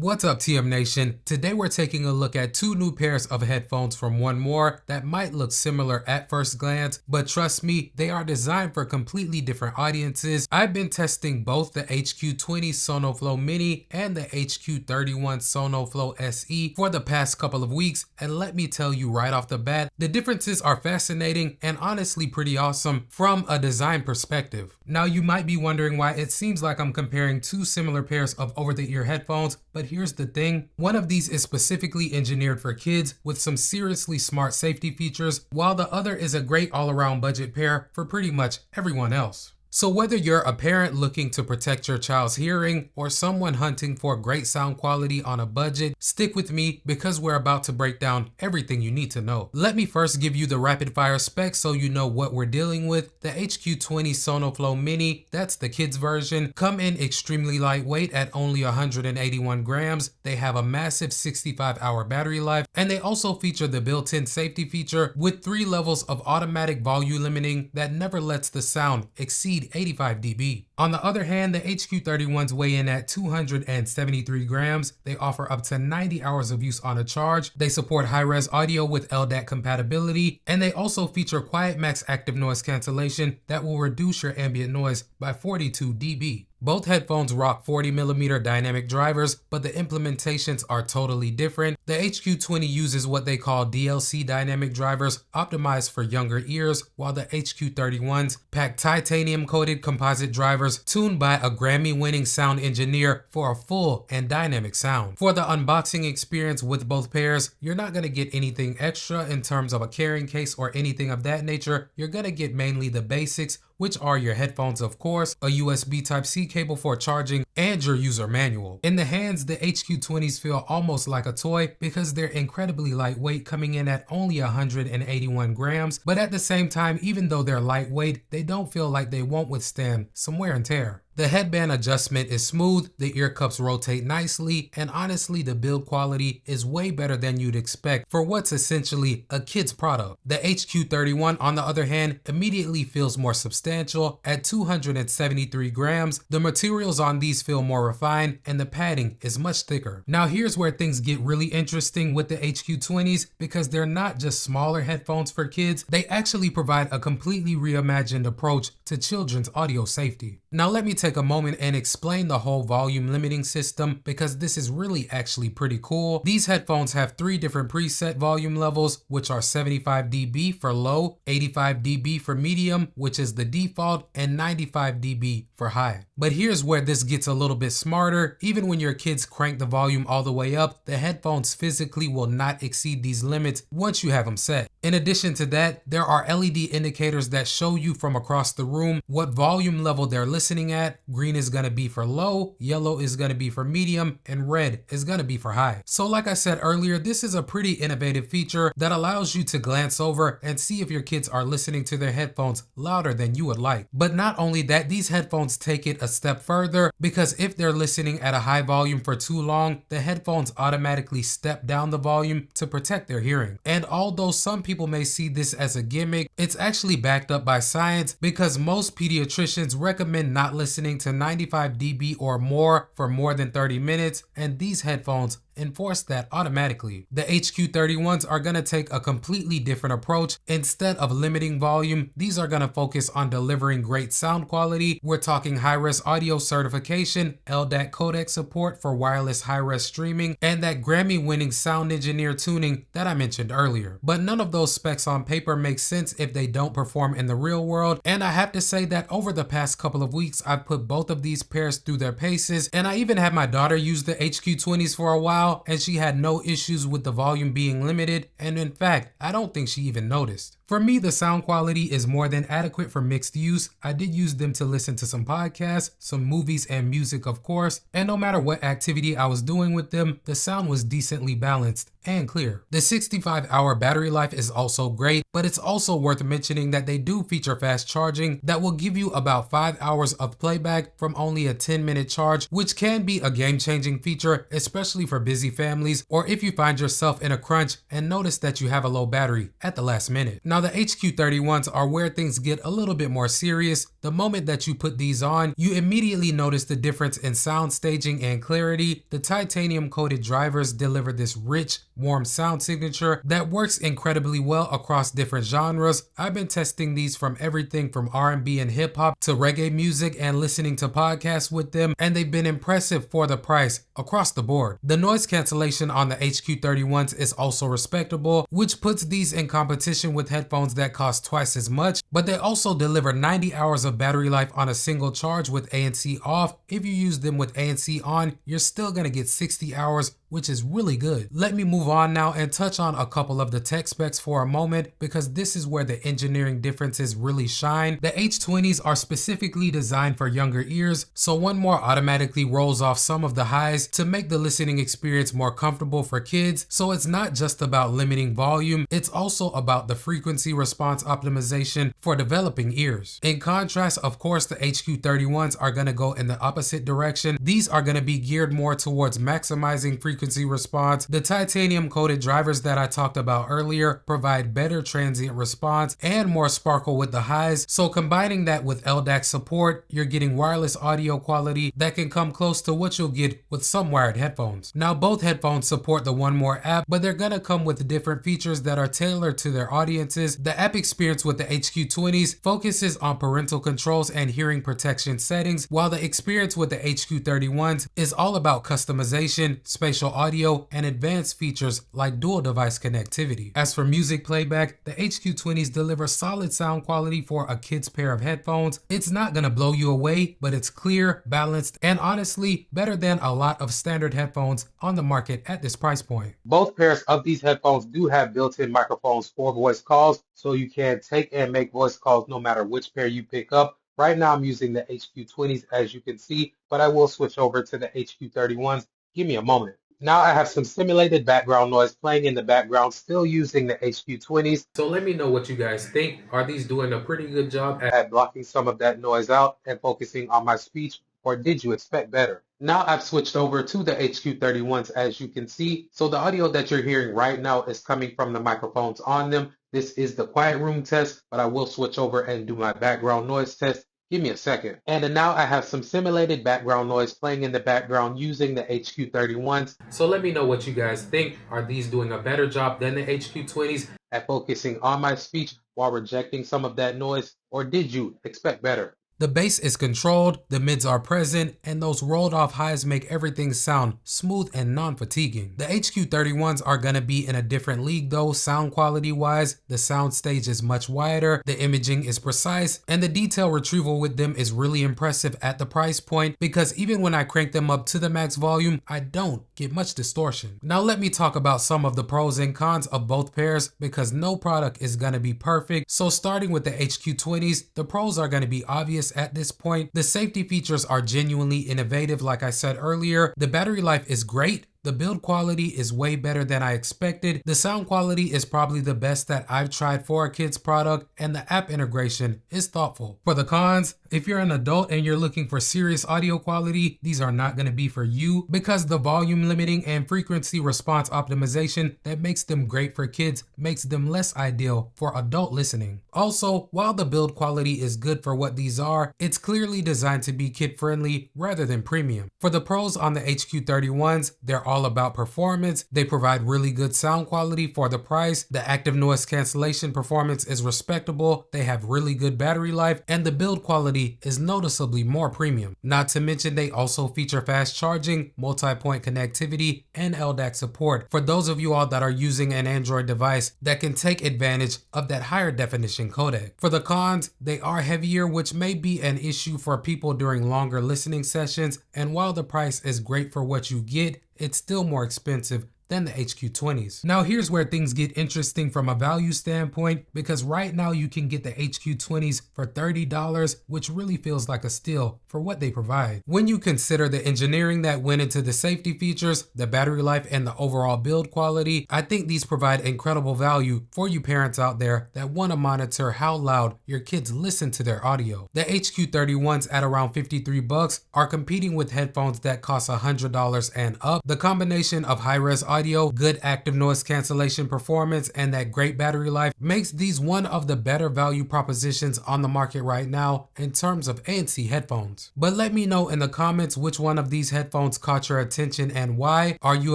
What's up, TM Nation? Today we're taking a look at two new pairs of headphones from 1MORE that might look similar at first glance, but trust me, they are designed for completely different audiences. I've been testing both the HQ20 SonoFlow Mini and the HQ31 SonoFlow SE for the past couple of weeks, and let me tell you right off the bat, the differences are fascinating and honestly pretty awesome from a design perspective. Now you might be wondering why it seems like I'm comparing two similar pairs of over-the-ear headphones, but here's the thing, one of these is specifically engineered for kids with some seriously smart safety features, while the other is a great all-around budget pair for pretty much everyone else. So whether you're a parent looking to protect your child's hearing or someone hunting for great sound quality on a budget, stick with me because we're about to break down everything you need to know. Let me first give you the rapid fire specs so you know what we're dealing with. The HQ20 SonoFlow Mini, that's the kids version, come in extremely lightweight at only 181 grams. They have a massive 65-hour battery life, and they also feature the built-in safety feature with 3 levels of automatic volume limiting that never lets the sound exceed 85 dB. On the other hand, the HQ31s weigh in at 273 grams. They offer up to 90 hours of use on a charge. They support high-res audio with LDAC compatibility, and they also feature Quiet Max active noise cancellation that will reduce your ambient noise by 42 dB. Both headphones rock 40mm dynamic drivers, but the implementations are totally different. The HQ20 uses what they call DLC dynamic drivers optimized for younger ears, while the HQ31s pack titanium-coated composite drivers tuned by a Grammy-winning sound engineer for a full and dynamic sound. For the unboxing experience with both pairs, you're not going to get anything extra in terms of a carrying case or anything of that nature. You're going to get mainly the basics, which are your headphones of course, a USB Type-C cable for charging, and your user manual. In the hands, the HQ20s feel almost like a toy because they're incredibly lightweight, coming in at only 181 grams, but at the same time, even though they're lightweight, they don't feel like they won't withstand some wear and tear. The headband adjustment is smooth, the ear cups rotate nicely, and honestly the build quality is way better than you'd expect for what's essentially a kid's product. The HQ31 on the other hand immediately feels more substantial at 273 grams. The materials on these feel more refined and the padding is much thicker. Now here's where things get really interesting with the HQ20s because they're not just smaller headphones for kids, they actually provide a completely reimagined approach to children's audio safety. Now let me take a moment and explain the whole volume limiting system because this is really actually pretty cool. These headphones have 3 different preset volume levels, which are 75 dB for low, 85 dB for medium, which is the default, and 95 dB for high. But here's where this gets a little bit smarter. Even when your kids crank the volume all the way up, the headphones physically will not exceed these limits once you have them set. In addition to that, there are LED indicators that show you from across the room what volume level they're listening at. Green is going to be for low, yellow is going to be for medium, and red is going to be for high. So like I said earlier, this is a pretty innovative feature that allows you to glance over and see if your kids are listening to their headphones louder than you would like. But not only that, these headphones take it a step further because if they're listening at a high volume for too long, the headphones automatically step down the volume to protect their hearing. And although some people may see this as a gimmick, it's actually backed up by science because most pediatricians recommend not listening to 95 dB or more for more than 30 minutes, and these headphones enforce that automatically. The HQ31s are going to take a completely different approach. Instead of limiting volume, these are going to focus on delivering great sound quality. We're talking high-res audio certification, LDAC codec support for wireless high-res streaming, and that Grammy-winning sound engineer tuning that I mentioned earlier. But none of those specs on paper make sense if they don't perform in the real world, and I have to say that over the past couple of weeks, I've put both of these pairs through their paces, and I even had my daughter use the HQ20s for a while, and she had no issues with the volume being limited, and in fact, I don't think she even noticed. For me, the sound quality is more than adequate for mixed use. I did use them to listen to some podcasts, some movies, and music of course, and no matter what activity I was doing with them, the sound was decently balanced and clear. The 65-hour battery life is also great, but it's also worth mentioning that they do feature fast charging that will give you about 5 hours of playback from only a 10-minute charge, which can be a game-changing feature, especially for busy families or if you find yourself in a crunch and notice that you have a low battery at the last minute. Now Now the HQ31s are where things get a little bit more serious. The moment that you put these on, you immediately notice the difference in sound staging and clarity. The titanium coated drivers deliver this rich, warm sound signature that works incredibly well across different genres. I've been testing these from everything from R&B and hip hop to reggae music and listening to podcasts with them, and they've been impressive for the price across the board. The noise cancellation on the HQ31s is also respectable, which puts these in competition with headphones that cost twice as much, but they also deliver 90 hours of battery life on a single charge with ANC off. If you use them with ANC on, you're still gonna get 60 hours, which is really good. Let me move on now and touch on a couple of the tech specs for a moment, because this is where the engineering differences really shine. The H20s are specifically designed for younger ears, so 1MORE automatically rolls off some of the highs to make the listening experience more comfortable for kids. So it's not just about limiting volume, it's also about the frequency response optimization for developing ears. In contrast, of course, the HQ31s are gonna go in the opposite direction. These are gonna be geared more towards maximizing frequency response. The titanium coated drivers that I talked about earlier provide better transient response and more sparkle with the highs. So combining that with LDAC support, you're getting wireless audio quality that can come close to what you'll get with some wired headphones. Now both headphones support the 1MORE app, but they're gonna come with different features that are tailored to their audiences. The app experience with the HQ20s focuses on parental controls and hearing protection settings, while the experience with the HQ31s is all about customization, spatial audio, and advanced features like dual device connectivity. As for music playback, the HQ20s deliver solid sound quality for a kid's pair of headphones. It's not gonna blow you away, but it's clear, balanced, and honestly better than a lot of standard headphones on the market at this price point. Both pairs of these headphones do have built-in microphones for voice calls, so you can take and make voice calls no matter which pair you pick up. Right now I'm using the HQ20s as you can see, but I will switch over to the HQ31s. Give me a moment. Now I have some simulated background noise playing in the background, still using the HQ20s. So let me know what you guys think. Are these doing a pretty good job at blocking some of that noise out and focusing on my speech, or did you expect better? Now I've switched over to the HQ31s as you can see. So the audio that you're hearing right now is coming from the microphones on them. This is the quiet room test, but I will switch over and do my background noise test. Give me a second. And now I have some simulated background noise playing in the background using the HQ31s. So let me know what you guys think. Are these doing a better job than the HQ20s at focusing on my speech while rejecting some of that noise, or did you expect better? The bass is controlled, the mids are present, and those rolled off highs make everything sound smooth and non-fatiguing. The HQ31s are gonna be in a different league though, sound quality wise. The sound stage is much wider, the imaging is precise, and the detail retrieval with them is really impressive at the price point, because even when I crank them up to the max volume, I don't get much distortion. Now let me talk about some of the pros and cons of both pairs, because no product is gonna be perfect. So starting with the HQ20s, the pros are gonna be obvious at this point. The safety features are genuinely innovative, like I said earlier. The battery life is great. The build quality is way better than I expected. The sound quality is probably the best that I've tried for a kid's product, and the app integration is thoughtful. For the cons, if you're an adult and you're looking for serious audio quality, these are not going to be for you, because the volume limiting and frequency response optimization that makes them great for kids makes them less ideal for adult listening. Also, while the build quality is good for what these are, it's clearly designed to be kid friendly rather than premium. For the pros on the HQ31s, they're all about performance. They provide really good sound quality for the price. The active noise cancellation performance is respectable. They have really good battery life, and the build quality is noticeably more premium. Not to mention they also feature fast charging, multi-point connectivity, and LDAC support for those of you all that are using an Android device that can take advantage of that higher definition codec. For the cons, they are heavier, which may be an issue for people during longer listening sessions, and while the price is great for what you get, it's still more expensive than the HQ20s. Now here's where things get interesting from a value standpoint, because right now you can get the HQ20s for $30, which really feels like a steal for what they provide. When you consider the engineering that went into the safety features, the battery life, and the overall build quality, I think these provide incredible value for you parents out there that want to monitor how loud your kids listen to their audio. The HQ31s at around $53 are competing with headphones that cost $100 and up. The combination of high-res audio audio, good active noise cancellation performance, and that great battery life makes these one of the better value propositions on the market right now in terms of ANC headphones. But let me know in the comments which one of these headphones caught your attention and why. Are you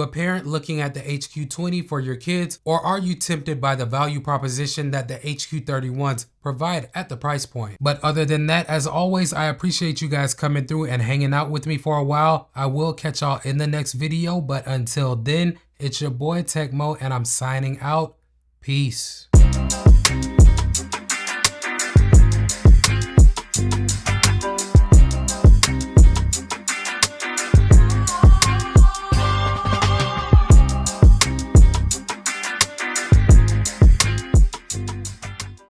a parent looking at the HQ20 for your kids, or are you tempted by the value proposition that the HQ31s provide at the price point? But other than that, as always, I appreciate you guys coming through and hanging out with me for a while. I will catch y'all in the next video, but until then, it's your boy Tech Mo, and I'm signing out. Peace.